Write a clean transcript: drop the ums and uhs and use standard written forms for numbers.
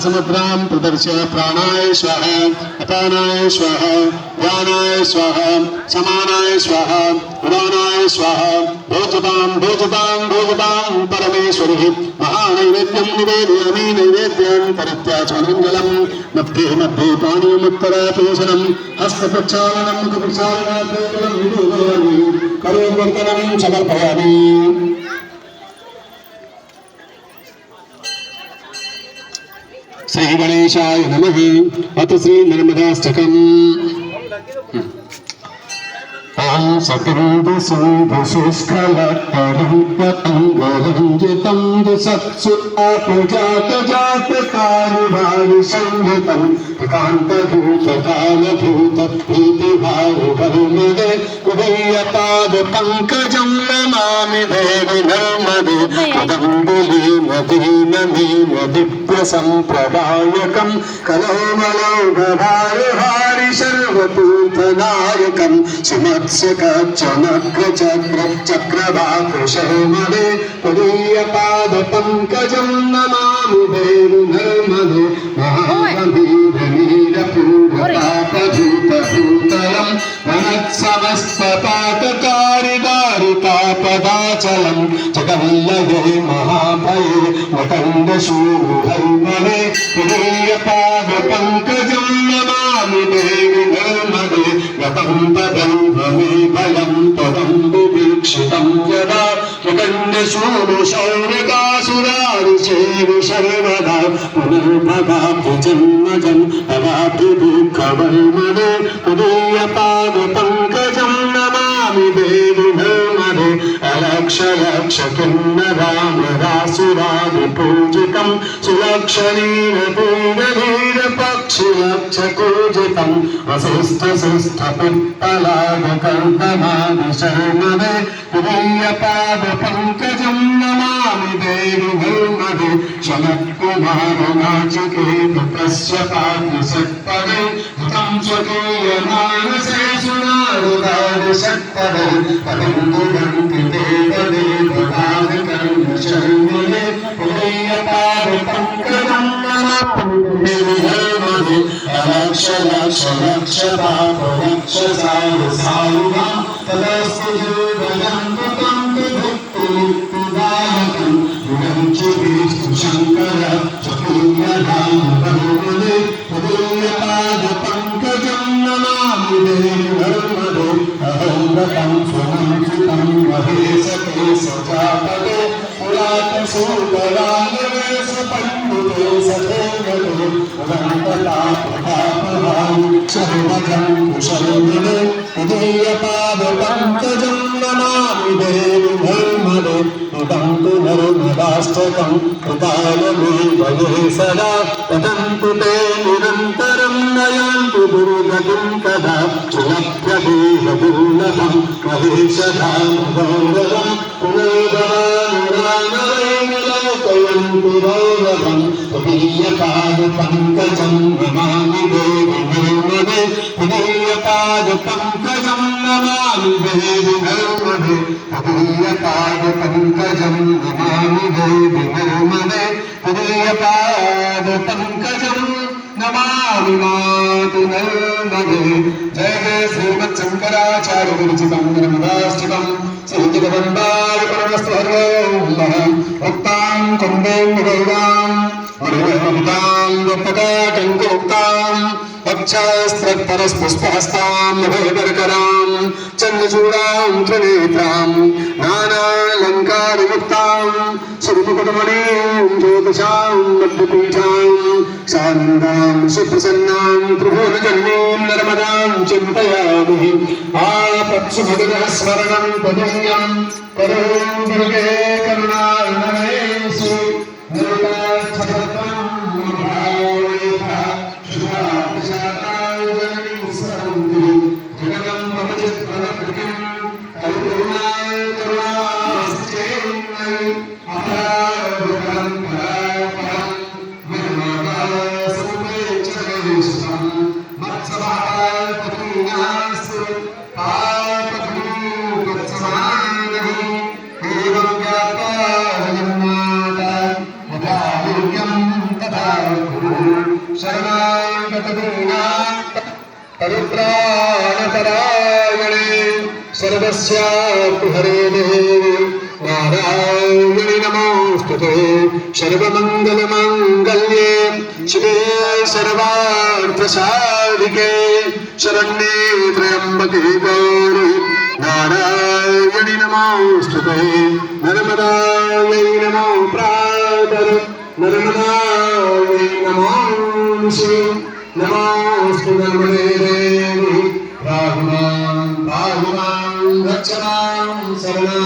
समुद्रां प्रदर्श्य प्राणाय स्वाहा अपानाय स्वाहा व्यानाय स्वाहा समानाय स्वाहा उदानाय स्वाहा भोजतां भोजतां भोजतां परमेश्वरी महानैवेद्यं निवेदयामि नैवेद्यं परित्याचमङ्गलं मध्ये मध्ये पानीयमुत्तरापूषणं हस्तप्रक्षालनं मुखप्रक्षालनात् करोवर्तनं समर्पयामि। श्री गणेशाय नमः। अथ श्री नर्मदाष्टकम्। ओम सकृत शुष्कलत्तरङ्गतं सत्सुतापजातजातकारिभारिसंहितं एकान्तभूतकालभूतप्रीतिभारुभर्मदे उभयपादपङ्कजं नमामि देवि नर्मदे दिव्यसम्प्रदायकं कलौमलौघभारहारि सर्वतीर्थनायकं सुमत्स्यकच्चनग्रचक्रवाकृशर्मदे त्वदीयपादपङ्कजं नमामि देवि नर्मदे महागम्भीरनीरपूरपापभूतभूतलं वनत्समस्तपातकारिदारितापदाचलं जगल्लये महाभये वकण्डशूरुहैमने त्वदीयपादपङ्कजं नमामि देवि नर्मदे गतं तदैव मे भयं त्वदं विवीक्षितं यदा प्रकण्डशूरशौर्यकासुरारिचेव सर्वदा पुनर्भवापि जन्मजं तवापि दुःखवर्मदे त्वदीयपादपङ्कजं नमामि देवि नर्मदे अलक्ष किन्नरामरासुरादिपूजितं सुलक्षणीरपूर्णधीरपक्षिलक्षपूजितं वसिष्ठसिष्ठपित्तलाभकर्तमादिशर्मदे त्वदीयपादपङ्कजं नमामि देवि नर्मदे शमत्कुमारनाचिकेतस्य पात्रसत्पदे हितं स्वकीयमानसे सुनारुदादिशत्पदे पतिन्दुरं कृतेवदेवदादिकर्मशर्मदे त्वदीयपादपङ्कजं नमामि देवि नर्मदे अलक्ष तदस्तु जीवनं कृतं विभुक्तिदायकं गुणं च विष्णु शङ्कर चतुर्यधाम बहुमदे त्वदीयपादपङ्कजं नमामि देवि नर्मदे अहङ्गतं स्वनं सुतं महेशते सजापदे पुरातसूतरालवेशपण्डिते सदेवते उदन्ततापतापहां सर्वजं कुशलमदे त्वदीयपादपङ्कजं नमामि देवि नर्मदे उदन्तु नर्मदाष्टकं कृपालमेवये सदा तदन्तु ते निरन्तरं नयन्तु दुर्गतिं कदा सुलभ्यदेहदुर्लभं महेशधामगौरवं पुनर्भवानुरानवैर्लोकयन्तु गौरवं त्वदीयपादपङ्कजं नमामि देवि नर्मदे त्वदीयपादपङ्कजं नमामि देवि नर्मदे त्वदीयपादपङ्कजं नमामि देवि नर्मदे त्वदीयपादपङ्कजं नमामि मातु नर्मदे। जय जय श्रीमत्शङ्कराचार्य विरचितं नर्मदाष्टकं श्रीजगदम्बाय परमस्तु हरिः उक्तां कुन्दें निवेदां हरिवतां वक्पदाटङ्कुक्तां पक्षस्त्रपरस्पुष्पहस्तां भयकरकरां चन्द्रचूडां त्रिनेत्रां नानालङ्कारयुक्तां श्रीमुकुटमणिं ज्योतिषां मध्यपीठां शान्तां सुप्रसन्नां त्रिभुवनजननीं नर्मदां चिन्तयामि आपत्सुभगतः स्मरणं त्वदन्यं करों दुर्गे करुणार्णवेषु निर्वाच्छत्रं भावयेथा शुभाशाताय जननीं सरन्ति जगदं मम चित्तनकृतिं करुणाय करुणास्तेन्मयि अपराधकरं परापरं निर्मदासुपेक्षकैषं मत्सभापतिनास्तु पापभूपत्समानः एवं व्यापारजन्माता परित्राणपरायणे सर्वस्यापि हरे देवी नारायणि नमोऽस्तुते सर्वमङ्गलमाङ्गल्ये शिवे सर्वार्थसाधिके शरण्ये त्र्यम्बके गौरि नारायणि नमोऽस्तुते नर्मदायै नमो प्रातः नर्मदायै नमो निशि नमोऽस्तु नर्मदे देवी राघवां रक्ष मां शरणं